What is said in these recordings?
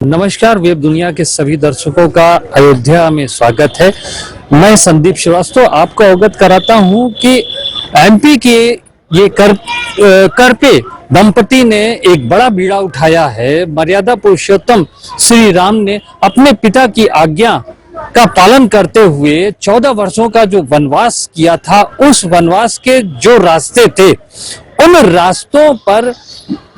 नमस्कार, वेब दुनिया के सभी दर्शकों का अयोध्या में स्वागत है। मैं संदीप श्रीवास्तव आपको अवगत कराता हूं कि एमपी के ये करपे दंपति ने एक बड़ा बीड़ा उठाया है। मर्यादा पुरुषोत्तम श्री राम ने अपने पिता की आज्ञा का पालन करते हुए 14 वर्षों का जो वनवास किया था, उस वनवास के जो रास्ते थे, उन रास्तों पर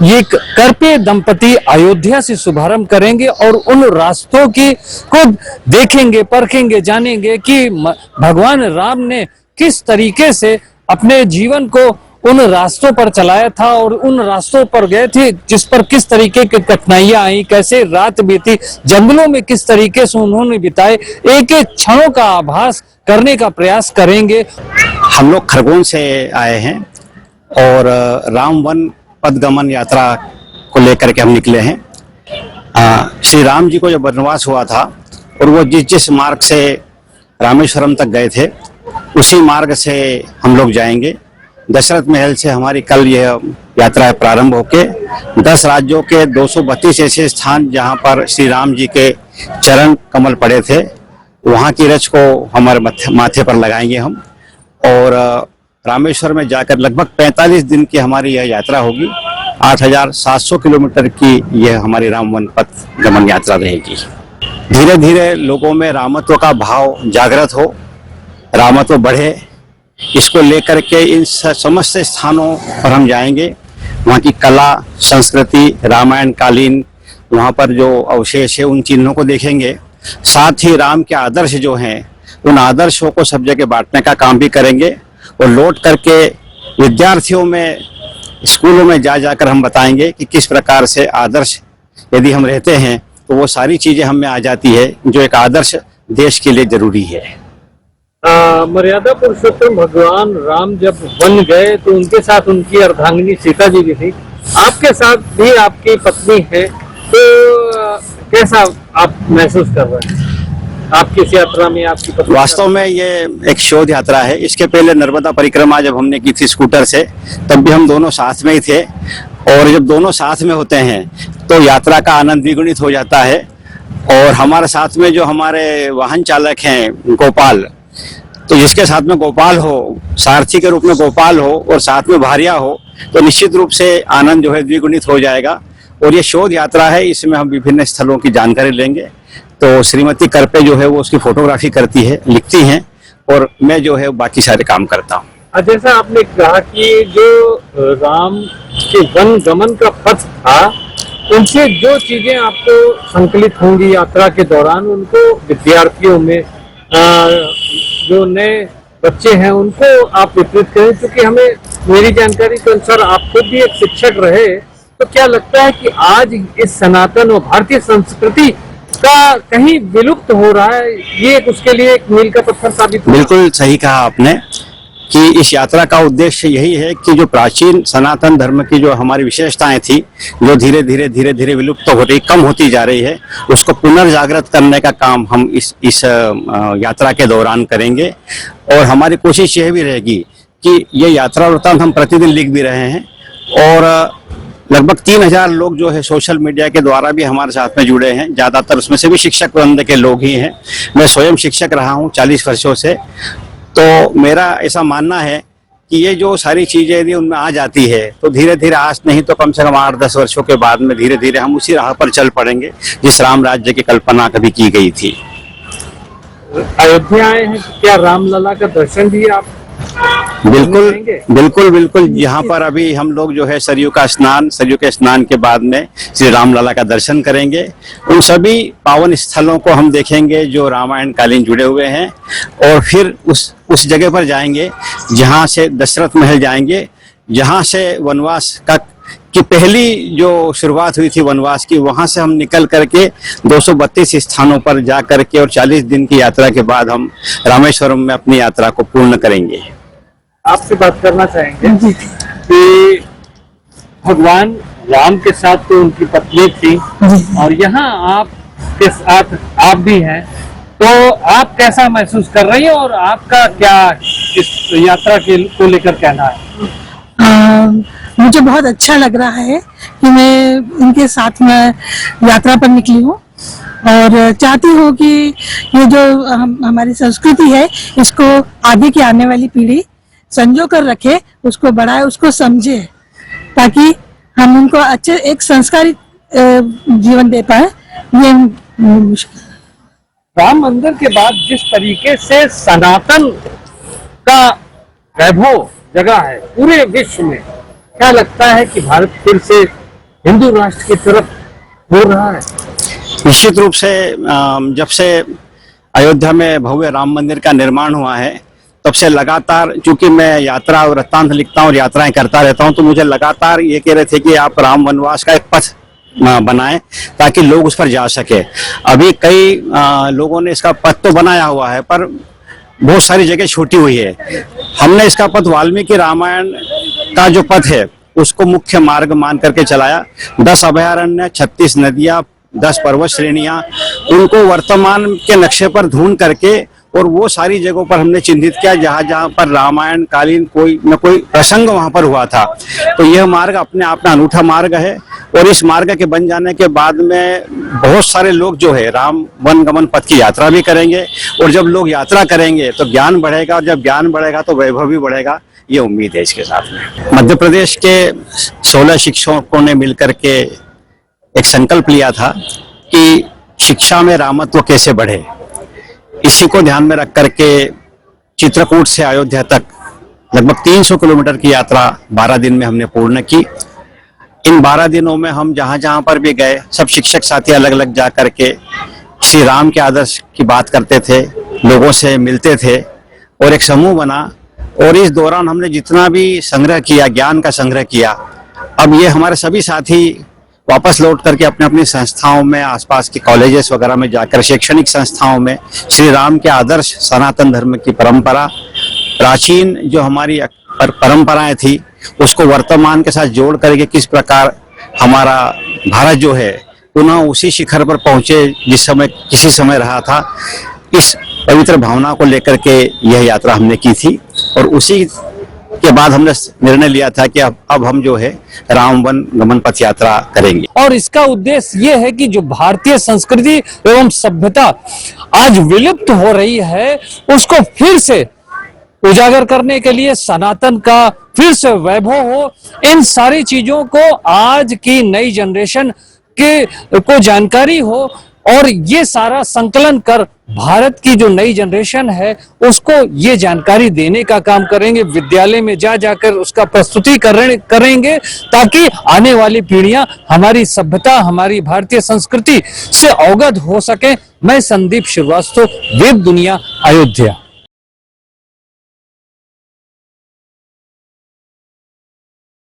ये करपे दंपति अयोध्या से शुभारंभ करेंगे और उन रास्तों की को देखेंगे, परखेंगे, जानेंगे कि भगवान राम ने किस तरीके से अपने जीवन को उन रास्तों पर चलाया था और उन रास्तों पर गए थे जिस पर किस तरीके की कठिनाइयां आई, कैसे रात बीती, जंगलों में किस तरीके से उन्होंने बिताए, एक एक क्षणों का आभास करने का प्रयास करेंगे। हम लोग खरगोन से आए हैं और राम वन पदगमन यात्रा को लेकर के हम निकले हैं। श्री राम जी को जब वनवास हुआ था और वो जिस मार्ग से रामेश्वरम तक गए थे, उसी मार्ग से हम लोग जाएंगे। दशरथ महल से हमारी कल यह यात्रा प्रारंभ होके 10 राज्यों के 232 ऐसे स्थान जहां पर श्री राम जी के चरण कमल पड़े थे, वहां की रच को हमारे माथे पर लगाएंगे हम। और रामेश्वर में जाकर लगभग 45 दिन की हमारी यह यात्रा होगी। 8700 किलोमीटर की यह हमारी राम वन पथ गमन यात्रा रहेगी। धीरे धीरे लोगों में रामत्व का भाव जागृत हो, रामत्व बढ़े, इसको लेकर के इन समस्त स्थानों पर हम जाएंगे। वहाँ की कला, संस्कृति, रामायण कालीन वहाँ पर जो अवशेष है, उन चिन्हों को देखेंगे। साथ ही राम के आदर्श जो हैं, उन आदर्शों को सब जगह बांटने का काम भी करेंगे और लौट करके विद्यार्थियों में, स्कूलों में जाकर हम बताएंगे कि किस प्रकार से आदर्श यदि हम रहते हैं तो वो सारी चीजें हम में आ जाती है जो एक आदर्श देश के लिए जरूरी है। मर्यादा पुरुषोत्तम भगवान राम जब वन गए तो उनके साथ उनकी अर्धांगिनी सीता जी भी थी, आपके साथ भी आपकी पत्नी है, तो कैसा आप महसूस कर रहे हैं आपकी इस यात्रा में? आपकी पत्नी वास्तव में ये एक शोध यात्रा है। इसके पहले नर्मदा परिक्रमा जब हमने की थी स्कूटर से, तब भी हम दोनों साथ में ही थे। और जब दोनों साथ में होते हैं तो यात्रा का आनंद द्विगुणित हो जाता है। और हमारे साथ में जो हमारे वाहन चालक हैं गोपाल, तो जिसके साथ में गोपाल हो, सारथी के रूप में गोपाल हो और साथ में भारिया हो, तो निश्चित रूप से आनंद जो है द्विगुणित हो जाएगा। और ये शोध यात्रा है, इसमें हम विभिन्न स्थलों की जानकारी लेंगे। तो श्रीमती करपे जो है वो उसकी फोटोग्राफी करती है, लिखती हैं, और मैं जो है बाकी सारे काम करता हूँ। जैसा आपने कहा कि जो राम के वन गमन का पथ था, उनसे जो चीजें आपको संकलित होंगी यात्रा के दौरान, उनको विद्यार्थियों में, जो नए बच्चे हैं, उनको आप वितरित करें। क्योंकि हमें, मेरी जानकारी के अनुसार आप खुद भी एक शिक्षक रहे, तो क्या लगता है कि आज इस सनातन और भारतीय संस्कृति का कहीं विलुप्त हो रहा है, ये उसके लिए एक मील का पत्थर साबित हुआ? बिल्कुल सही कहा आपने कि इस यात्रा का उद्देश्य यही है कि जो प्राचीन सनातन धर्म की जो हमारी विशेषताएं थी, जो धीरे धीरे विलुप्त हो रही, कम होती जा रही है, उसको पुनर्जागृत करने का काम हम इस यात्रा के दौरान करेंगे। और हमारी कोशिश यह भी रहेगी कि ये यात्रा वृत्तांत हम प्रतिदिन लिख भी रहे हैं। और लगभग 3000 लोग जो है सोशल मीडिया के द्वारा भी हमारे साथ में जुड़े हैं। ज़्यादातर उसमें से भी शिक्षक वृंद के लोग ही हैं। मैं स्वयं शिक्षक रहा हूँ 40 वर्षों से। तो मेरा ऐसा मानना है कि ये जो सारी चीज़ें यदि उनमें आ जाती है तो धीरे धीरे, आज नहीं तो कम से कम 8-10 वर्षों के बाद में धीरे धीरे हम उसी राह पर चल पड़ेंगे जिस राम राज्य की कल्पना कभी की गई थी। अयोध्या आए हैं, क्या रामलला का दर्शन भी आप? बिल्कुल। यहाँ पर अभी हम लोग जो है सरयू के स्नान के बाद में श्री रामलला का दर्शन करेंगे। उन सभी पावन स्थलों को हम देखेंगे जो रामायण कालीन जुड़े हुए हैं। और फिर उस जगह पर जाएंगे जहाँ से दशरथ महल जाएंगे, जहाँ से वनवास की पहली जो शुरुआत हुई थी वनवास की, वहां से हम निकल करके 232 स्थानों पर जा करके और 40 दिन की यात्रा के बाद हम रामेश्वरम में अपनी यात्रा को पूर्ण करेंगे। आपसे बात करना चाहेंगे कि भगवान राम के साथ तो उनकी पत्नी थी और यहाँ आपके साथ आप भी हैं, तो आप कैसा महसूस कर रही हैं और आपका क्या इस यात्रा को लेकर कहना है? मुझे बहुत अच्छा लग रहा है कि मैं इनके साथ में यात्रा पर निकली हूँ और चाहती हूँ कि ये जो हमारी संस्कृति है इसको आगे की आने वाली पीढ़ी संजो कर रखे, उसको बढ़ाए, उसको समझे, ताकि हम उनको अच्छे एक संस्कारी जीवन दे पाए। ये राम मंदिर के बाद जिस तरीके से सनातन का वैभव जगह है पूरे विश्व में, क्या लगता है कि भारत फिर से हिंदू राष्ट्र की तरफ हो रहा है? निश्चित रूप से जब से अयोध्या में भव्य राम मंदिर का निर्माण हुआ है तब से लगातार, चूंकि मैं यात्रा और वृत्तांत लिखता हूँ और यात्राएं करता रहता हूँ, तो मुझे लगातार ये कह रहे थे कि आप राम वनवास का एक पथ बनाएं ताकि लोग उस पर जा सके। अभी कई लोगों ने इसका पथ तो बनाया हुआ है पर बहुत सारी जगह छूटी हुई है। हमने इसका पथ वाल्मीकि रामायण का जो पथ है उसको मुख्य मार्ग मान करके चलाया। 10 अभयारण्य, 36 नदियां, 10 पर्वत श्रेणियां, उनको वर्तमान के नक्शे पर ढूंढ करके और वो सारी जगहों पर हमने चिन्हित किया जहां जहां पर रामायण कालीन कोई न कोई प्रसंग वहां पर हुआ था। तो यह मार्ग अपने आप में अनूठा मार्ग है और इस मार्ग के बन जाने के बाद में बहुत सारे लोग जो है राम वन गमन पथ की यात्रा भी करेंगे और जब लोग यात्रा करेंगे तो ज्ञान बढ़ेगा और जब ज्ञान बढ़ेगा तो वैभव भी बढ़ेगा। ये उम्मीद है इसके साथ में। मध्य प्रदेश के 16 शिक्षकों ने मिलकर के एक संकल्प लिया था कि शिक्षा में रामत्व कैसे बढ़े। इसी को ध्यान में रख करके चित्रकूट से अयोध्या तक लगभग 300 किलोमीटर की यात्रा 12 दिन में हमने पूर्ण की। इन 12 दिनों में हम जहां जहां पर भी गए, सब शिक्षक साथी अलग अलग जा करके श्री राम के आदर्श की बात करते थे, लोगों से मिलते थे और एक समूह बना। और इस दौरान हमने जितना भी संग्रह किया, ज्ञान का संग्रह किया, अब ये हमारे सभी साथी वापस लौट करके अपने अपनी संस्थाओं में, आसपास के कॉलेजेस वगैरह में जाकर शैक्षणिक संस्थाओं में श्री राम के आदर्श, सनातन धर्म की परंपरा, प्राचीन जो हमारी परंपराएं थी उसको वर्तमान के साथ जोड़ करके किस प्रकार हमारा भारत जो है पुनः उसी शिखर पर पहुंचे जिस समय किसी समय रहा था, इस पवित्र भावना को लेकर के यह यात्रा हमने की थी। और उसी के बाद हमने निर्णय लिया था कि अब हम जो है राम वन गमन पथ यात्रा करेंगे। और इसका उद्देश्य ये है कि जो भारतीय संस्कृति एवं सभ्यता आज विलुप्त हो रही है उसको फिर से उजागर करने के लिए, सनातन का फिर से वैभव हो, इन सारी चीजों को आज की नई जनरेशन को जानकारी हो और ये सारा संकलन कर भारत की जो नई जनरेशन है उसको ये जानकारी देने का काम करेंगे। विद्यालय में जाकर उसका प्रस्तुतिकरण करेंगे ताकि आने वाली पीढ़ियां हमारी सभ्यता, हमारी भारतीय संस्कृति से अवगत हो सके। मैं संदीप श्रीवास्तव, वेब दुनिया, अयोध्या।